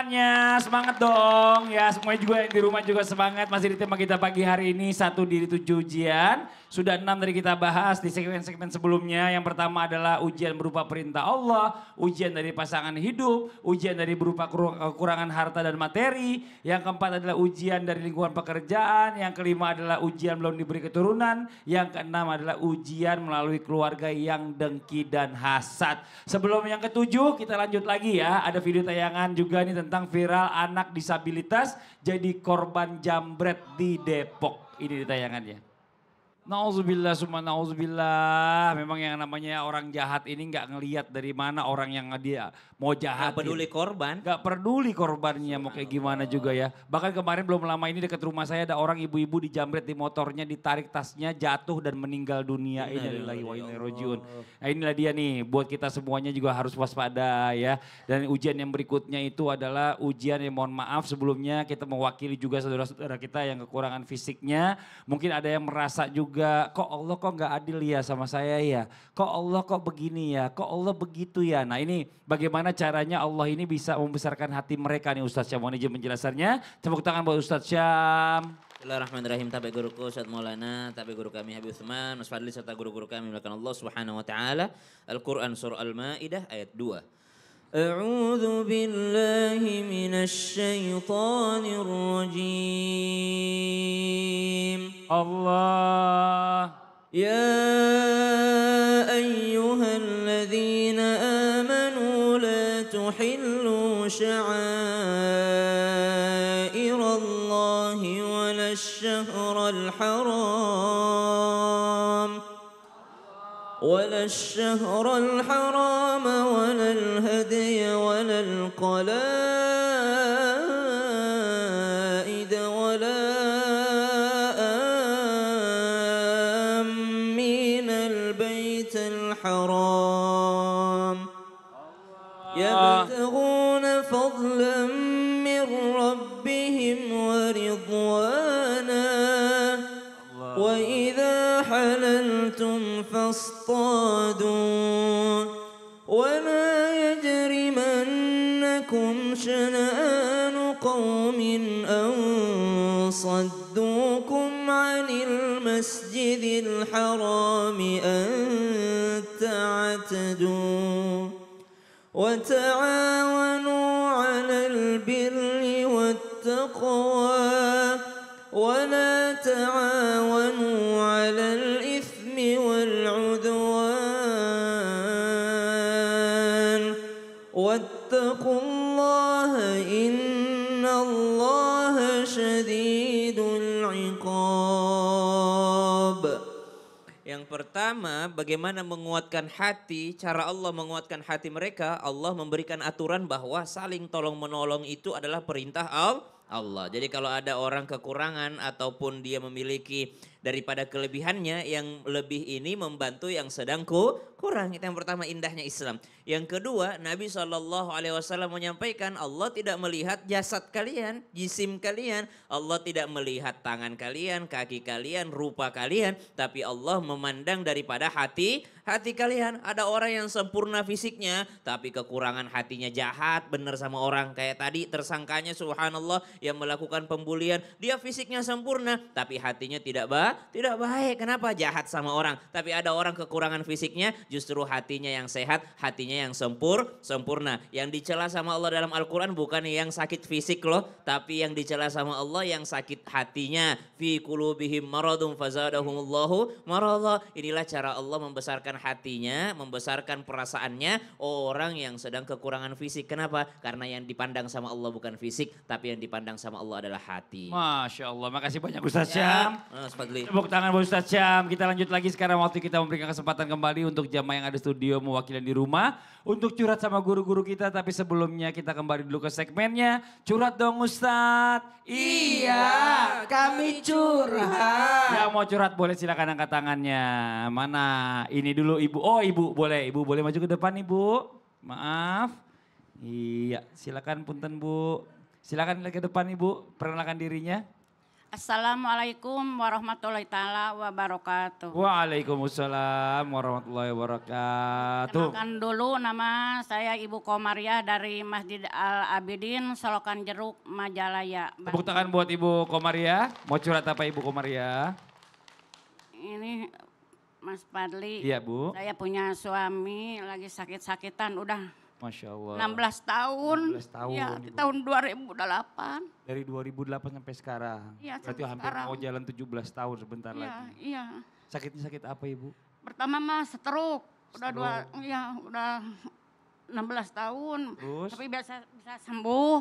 semuanya, semangat dong. Ya semuanya juga yang di rumah juga semangat. Masih di tema kita pagi hari ini, 1 diri 7 ujian. Sudah 6 dari kita bahas di segmen-segmen sebelumnya. Yang pertama adalah ujian berupa perintah Allah, ujian dari pasangan hidup, ujian dari berupa kekurangan harta dan materi. Yang keempat adalah ujian dari lingkungan pekerjaan. Yang kelima adalah ujian belum diberi keturunan. Yang keenam adalah ujian melalui keluarga yang dengki dan hasad. Sebelum yang ketujuh kita lanjut lagi ya. Ada video tayangan juga nih tentang viral anak disabilitas jadi korban jambret di Depok. Ini tayangannya. Nauzubillah summa nauzubillah. Memang yang namanya orang jahat ini nggak ngelihat dari mana orang yang dia mau jahat. Gak peduli korban. Gak peduli korbannya mau kayak gimana juga ya. Bahkan kemarin belum lama ini dekat rumah saya ada orang ibu-ibu dijambret di motornya, ditarik tasnya, jatuh dan meninggal dunia. Innalillahi wa inna ilaihi rajiun. Nah inilah dia nih buat kita semuanya juga harus waspada ya. Dan ujian yang berikutnya itu adalah ujian yang mohon maaf sebelumnya kita mewakili juga saudara-saudara kita yang kekurangan fisiknya. Mungkin ada yang merasa juga kok Allah kok nggak adil ya sama saya ya. Kok Allah kok begini ya, kok Allah begitu ya. Nah ini bagaimana caranya Allah ini bisa membesarkan hati mereka nih Ustadz Syam. Mohon izin menjelaskannya. Tepuk tangan buat Ustadz Syam. Bismillahirrahmanirrahim. Tabi guruku Ustaz Maulana, tabi guru kami Habib Utsman, Mas Fadli serta guru-guru kami melakukan Allah Subhanahu wa taala. Al-Qur'an surah Al-Maidah ayat 2. A'udzu billahi minasy syaithanir rajim. Allah. Ya ayyuhalladzina amanu la tuhillu sya'airallahi wala ash-shahral haram ولا الشهر الحرام ولا الهدي ولا القلائد ولا آمين البيت الحرام يبتغون فضلا من ربهم ورضوانا وإذا حللتم فاصطادوا ولا يجرمنكم شنآن قوم أن صدوكم عن المسجد الحرام أن تعتدوا وتعاونوا على البر والتقوى ولا تعاونوا على الإثم والعدوان واتقوا الله إن الله شديد العقاب. Yang pertama, bagaimana menguatkan hati, cara Allah menguatkan hati mereka, Allah memberikan aturan bahwa saling tolong menolong itu adalah perintah Allah. Jadi kalau ada orang kekurangan ataupun dia memiliki daripada kelebihannya, yang lebih ini membantu yang sedang kurang. Itu yang pertama, indahnya Islam. Yang kedua, Nabi SAW menyampaikan Allah tidak melihat jasad kalian, jisim kalian. Allah tidak melihat tangan kalian, kaki kalian, rupa kalian. Tapi Allah memandang daripada hati kalian. Ada orang yang sempurna fisiknya tapi kekurangan hatinya, jahat benar sama orang. Kayak tadi tersangkanya subhanallah yang melakukan pembulian. Dia fisiknya sempurna tapi hatinya tidak baik. Kenapa? Jahat sama orang. Tapi ada orang kekurangan fisiknya justru hatinya yang sehat, hatinya yang sempurna. Yang dicela sama Allah dalam Al-Quran bukan yang sakit fisik loh. Tapi yang dicela sama Allah yang sakit hatinya. Fi qulubihim maradun fazadahumullahu maradha. Inilah cara Allah membesarkan hatinya, membesarkan perasaannya orang yang sedang kekurangan fisik. Kenapa? Karena yang dipandang sama Allah bukan fisik, tapi yang dipandang sama Allah adalah hati. Masya Allah, makasih banyak Ustadz Syam. Mas Fadli. Tepuk tangan buat Ustadz Syam. Kita lanjut lagi sekarang waktu kita memberikan kesempatan kembali untuk jamaah yang ada di studio mewakili di rumah. Untuk curhat sama guru-guru kita, tapi sebelumnya kita kembali dulu ke segmennya. Curhat dong Ustadz. Iya, kami curhat. Yang mau curhat boleh silakan angkat tangannya. Mana? Ini dulu Ibu. Oh Ibu boleh. Ibu boleh maju ke depan Ibu. Maaf. Iya silakan punten Bu. Silakan ke depan Ibu. Perkenalkan dirinya. Assalamualaikum warahmatullahi taala wabarakatuh. Waalaikumsalam warahmatullahi wabarakatuh. Kenalkan dulu nama saya Ibu Komaria dari Masjid Al Abidin, Solokan Jeruk, Majalaya. Tepuk tangan buat Ibu Komaria. Mau curhat apa Ibu Komaria? Ini Mas Padli. Iya Bu. Saya punya suami lagi sakit-sakitan udah Masya Allah. 16 tahun. 16 tahun. Ya, di tahun 2008. Dari 2008 sampai sekarang. Iya, Berarti sampai hampir sekarang. mau jalan 17 tahun sebentar Iya, lagi. iya. Sakitnya sakit apa Ibu? Pertama mah stroke. Udah Stroke. udah 16 tahun. Terus? Tapi bisa sembuh.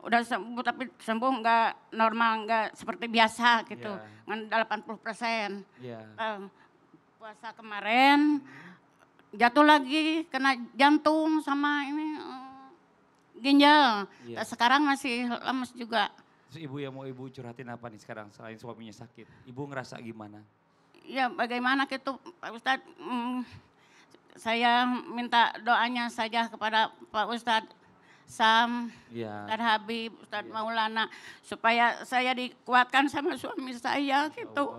Udah sembuh tapi sembuh nggak normal, nggak seperti biasa gitu. Iya. Dengan 80%. Iya. Puasa kemarin jatuh lagi kena jantung sama ini ginjal. Iya. Sekarang masih lemes juga. Terus Ibu yang mau Ibu curhatin apa nih sekarang selain suaminya sakit? Ibu ngerasa gimana? Ya bagaimana gitu Pak Ustadz, saya minta doanya saja kepada Pak Ustadz Sam, Iya. Ustadz Habib, Ustadz Maulana, supaya saya dikuatkan sama suami saya gitu.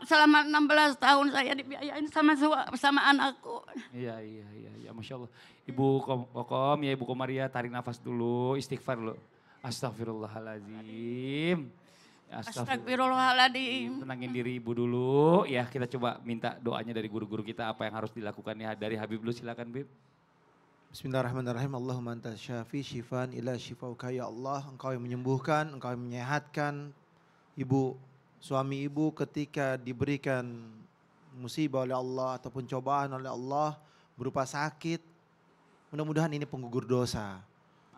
Selama 16 tahun saya dibiayain sama anakku. Iya, Masya Allah. Ibu Kokom, ya Ibu Komaria tarik nafas dulu, istighfar dulu. Astagfirullahaladzim. Astagfirullahaladzim. Tenangin diri Ibu dulu, ya kita coba minta doanya dari guru-guru kita apa yang harus dilakukan ya. Dari Habib dulu silakan Bib. Bismillahirrahmanirrahim. Allahumma anta syafi syifan ila syifauka ya Allah. Engkau yang menyembuhkan, engkau yang menyehatkan. Ibu, suami ibu ketika diberikan musibah oleh Allah ataupun cobaan oleh Allah berupa sakit. Mudah-mudahan ini penggugur dosa.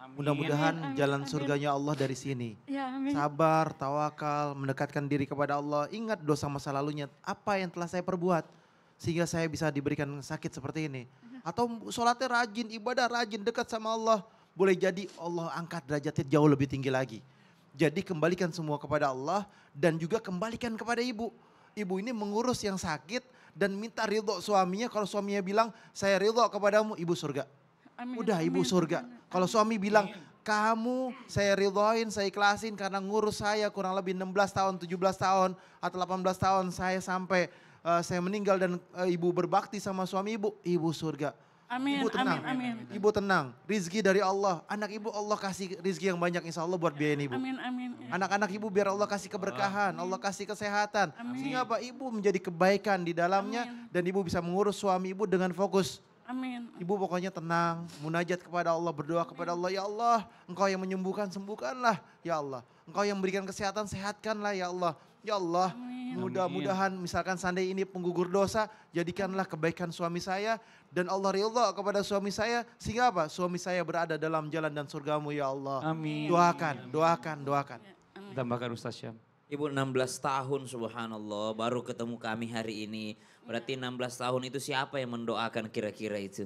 Mudah-mudahan jalan surganya Allah dari sini. Ya, amin. Sabar, tawakal, mendekatkan diri kepada Allah. Ingat dosa masa lalunya, apa yang telah saya perbuat. Sehingga saya bisa diberikan sakit seperti ini. Atau sholatnya rajin, ibadah rajin, dekat sama Allah. Boleh jadi Allah angkat derajatnya jauh lebih tinggi lagi. Jadi kembalikan semua kepada Allah dan juga kembalikan kepada ibu. Ibu ini mengurus yang sakit dan minta ridho suaminya. Kalau suaminya bilang saya ridho kepadamu, ibu surga. Amin, Udah ibu amin, surga. Kalau suami bilang kamu saya ridhoin, saya ikhlasin karena ngurus saya kurang lebih 16 tahun, 17 tahun atau 18 tahun saya sampai saya meninggal dan ibu berbakti sama suami ibu, ibu surga. Amin, Ibu tenang, amin, amin. ibu tenang. Rizki dari Allah, anak ibu Allah kasih rizki yang banyak insya Allah buat biayain ibu. Amin, amin. Anak-anak ibu biar Allah kasih keberkahan, Allah kasih kesehatan. Sehingga apa ibu menjadi kebaikan di dalamnya dan ibu bisa mengurus suami ibu dengan fokus. Amin. Ibu pokoknya tenang, munajat kepada Allah, berdoa kepada Allah. Ya Allah, Engkau yang menyembuhkan, sembuhkanlah. Ya Allah, Engkau yang memberikan kesehatan, sehatkanlah ya Allah. Ya Allah, mudah-mudahan misalkan seandainya ini penggugur dosa, jadikanlah kebaikan suami saya dan Allah ridha kepada suami saya. Sehingga apa? Suami saya berada dalam jalan dan surgamu ya Allah. Amin. Doakan. Tambahkan Ustaz Syam. Ibu 16 tahun subhanallah baru ketemu kami hari ini. Berarti 16 tahun itu siapa yang mendoakan kira-kira itu?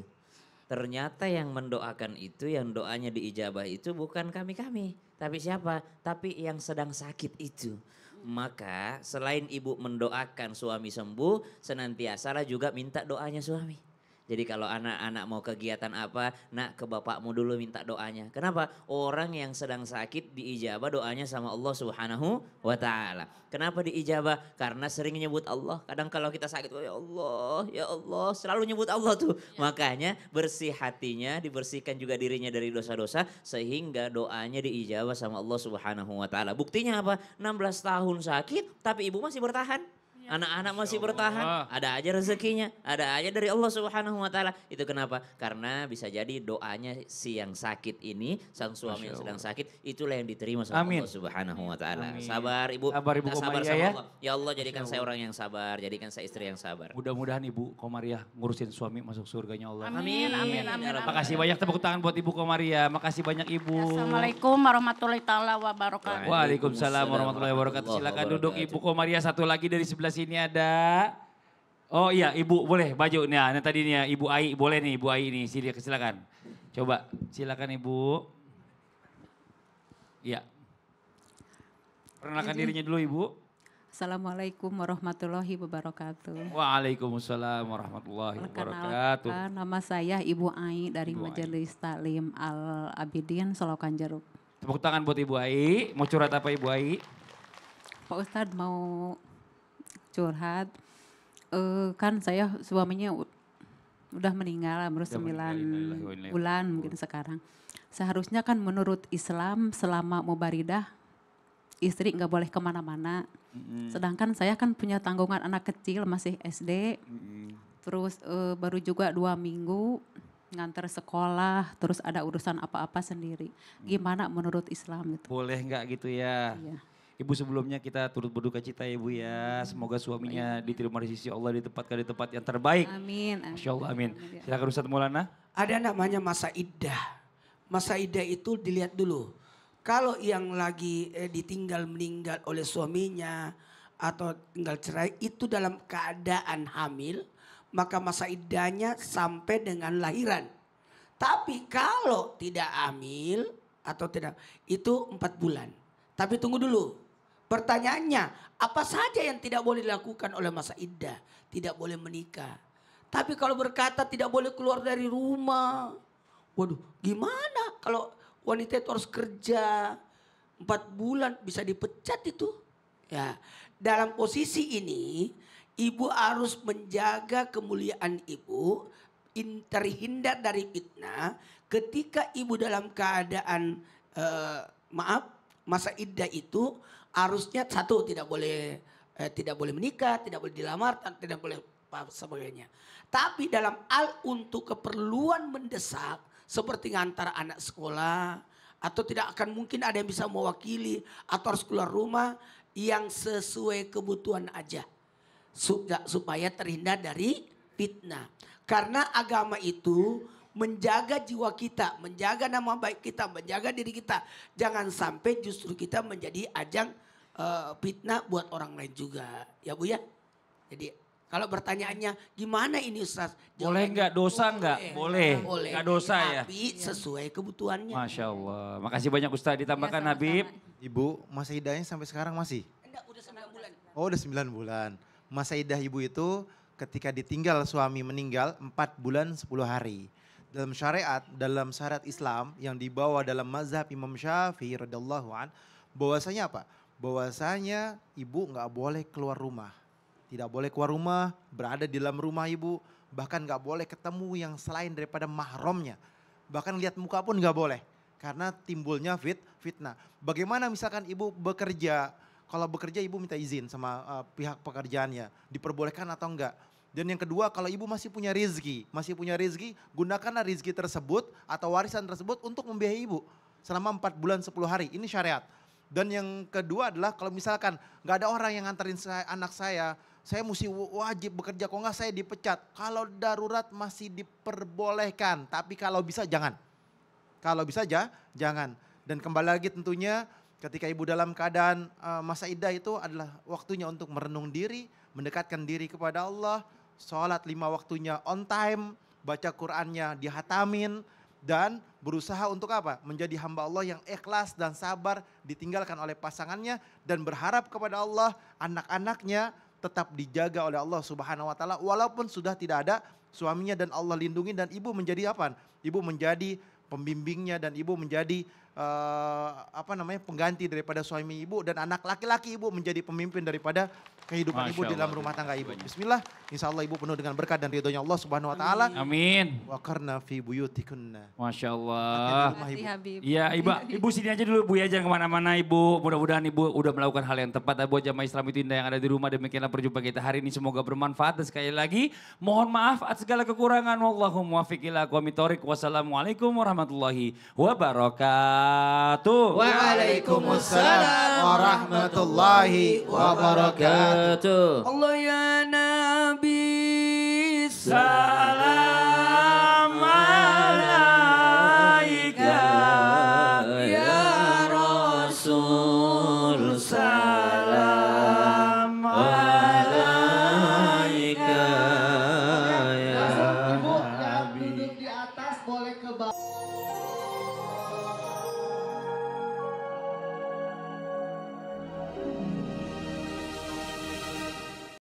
Ternyata yang mendoakan itu, yang doanya diijabah itu bukan kami-kami. Tapi siapa? Tapi yang sedang sakit itu. Maka selain ibu mendoakan suami sembuh, senantiasalah juga minta doanya suami. Jadi kalau anak-anak mau kegiatan apa, nak ke bapakmu dulu minta doanya. Kenapa? Orang yang sedang sakit diijabah doanya sama Allah Subhanahu wa taala. Kenapa diijabah? Karena sering nyebut Allah. Kadang kalau kita sakit, ya Allah, selalu nyebut Allah tuh. Makanya bersih hatinya, dibersihkan juga dirinya dari dosa-dosa sehingga doanya diijabah sama Allah Subhanahu wa taala. Buktinya apa? 16 tahun sakit tapi ibu masih bertahan. Anak-anak masih bertahan, ada aja rezekinya, ada aja dari Allah Subhanahu wa taala. Itu kenapa? Karena bisa jadi doanya si yang sakit ini, sang suami yang sedang sakit, itulah yang diterima sama Allah Subhanahu wa taala. Sabar Ibu. Sabar Ibu Kita Komaria sama ya. Allah. Ya Allah jadikan saya orang yang sabar, jadikan saya istri yang sabar. Mudah-mudahan Ibu Komaria ngurusin suami masuk surganya Allah. Amin, amin, amin. Makasih banyak, tepuk tangan buat Ibu Komaria. Makasih banyak Ibu. Assalamualaikum warahmatullahi taala wabarakatuh. Waalaikumsalam warahmatullahi wabarakatuh. Silakan duduk Ibu Komaria. Satu lagi dari sebelah sini ada. Oh iya Ibu boleh baju. Nah tadi nih Ibu Ai boleh nih Ibu Ai nih silakan. Coba silakan Ibu. Iya. Perkenalkan dirinya dulu Ibu. Assalamualaikum warahmatullahi wabarakatuh. Waalaikumsalam warahmatullahi wabarakatuh. Perkenalkan, nama saya Ibu Ai dari Ibu Ai. Majelis Taklim Al Abidin Solokan Jeruk. Tepuk tangan buat Ibu Ai. Mau curhat apa Ibu Ai? Pak Ustadz mau curhat. Kan saya suaminya udah meninggal baru 9 bulan mungkin sekarang. Seharusnya kan menurut Islam selama mubaridah istri nggak boleh kemana-mana. Sedangkan saya kan punya tanggungan anak kecil masih SD. Terus baru juga 2 minggu ngantar sekolah. Terus ada urusan apa-apa sendiri. Gimana menurut Islam itu? Boleh nggak gitu ya? Iya. Ibu sebelumnya kita turut berduka cita ya Ibu ya. Semoga suaminya diterima di sisi Allah, ditempatkan di tempat yang terbaik. Amin. Masya Allah, amin. Silakan Ustadz Maulana. Ada namanya masa iddah. Masa iddah itu dilihat dulu. Kalau yang lagi ditinggal meninggal oleh suaminya atau tinggal cerai itu dalam keadaan hamil, maka masa iddahnya sampai dengan lahiran. Tapi kalau tidak hamil atau tidak, itu 4 bulan. Tapi tunggu dulu. Pertanyaannya, apa saja yang tidak boleh dilakukan oleh masa iddah? Tidak boleh menikah. Tapi kalau berkata tidak boleh keluar dari rumah. Waduh, gimana kalau wanita itu harus kerja 4 bulan bisa dipecat itu? Ya, dalam posisi ini ibu harus menjaga kemuliaan ibu, terhindar dari fitnah. Ketika ibu dalam keadaan masa iddah itu harusnya satu tidak boleh menikah, tidak boleh dilamar, tidak boleh apa sebagainya. Tapi dalam hal untuk keperluan mendesak seperti ngantar anak sekolah atau tidak akan mungkin ada yang bisa mewakili atau harus keluar rumah yang sesuai kebutuhan aja supaya terhindar dari fitnah. Karena agama itu menjaga jiwa kita, menjaga nama baik kita, menjaga diri kita. Jangan sampai justru kita menjadi ajang fitnah buat orang lain juga. Ya Bu ya. Jadi kalau pertanyaannya gimana ini Ustaz? Boleh nggak dosa nggak? Boleh. Nggak dosa ya? Tapi sesuai kebutuhannya. Masya Allah. Makasih banyak Ustaz. Ditambahkan Habib. Ibu, masa iddahnya sampai sekarang masih? Enggak, udah 9 bulan. Oh udah 9 bulan. Masa iddah ibu itu ketika ditinggal suami meninggal 4 bulan 10 hari. Dalam syariat Islam yang dibawa dalam mazhab Imam Syafi'i radhiyallahu an, bahwasanya apa? Bahwasanya ibu nggak boleh keluar rumah. Tidak boleh keluar rumah, berada di dalam rumah ibu. Bahkan nggak boleh ketemu yang selain daripada mahramnya. Bahkan lihat muka pun nggak boleh. Karena timbulnya fitnah. Bagaimana misalkan ibu bekerja, kalau bekerja ibu minta izin sama pihak pekerjaannya. Diperbolehkan atau enggak. Dan yang kedua kalau ibu masih punya rezeki, gunakanlah rezeki tersebut atau warisan tersebut untuk membiayai ibu. Selama 4 bulan 10 hari, ini syariat. Dan yang kedua adalah kalau misalkan gak ada orang yang nganterin anak saya mesti wajib bekerja, kok enggak saya dipecat. Kalau darurat masih diperbolehkan, tapi kalau bisa jangan. Kalau bisa jangan. Dan kembali lagi tentunya ketika ibu dalam keadaan masa iddah itu adalah waktunya untuk merenung diri, mendekatkan diri kepada Allah, sholat 5 waktunya on time, baca Qur'annya dihatamin, dan berusaha untuk apa? Menjadi hamba Allah yang ikhlas dan sabar ditinggalkan oleh pasangannya dan berharap kepada Allah anak-anaknya tetap dijaga oleh Allah Subhanahu wa taala walaupun sudah tidak ada suaminya dan Allah lindungi dan ibu menjadi apa? Ibu menjadi pembimbingnya dan ibu menjadi pengganti daripada suami ibu dan anak laki-laki ibu menjadi pemimpin daripada kehidupan ibu di dalam rumah tangga ibu. Bismillah, insya Allah ibu penuh dengan berkat dan ridhonya Allah Subhanahu Wa Taala. Amin. Wa qarna fi buyutikunna. Masya Allah. Terima Habib. Iya ibu sini aja dulu Bu ya, jangan kemana-mana ibu. Mudah-mudahan ibu udah melakukan hal yang tepat buat jamaah Islam itu indah yang ada di rumah. Demikianlah perjumpaan kita hari ini, semoga bermanfaat dan sekali lagi mohon maaf atas segala kekurangan. Wallahu muwaffiq ila aqwamit thoriq. Wassalamualaikum warahmatullahi wabarakatuh. Waalaikumsalam warahmatullahi wabarakatuh. Allah ya Nabi Salam.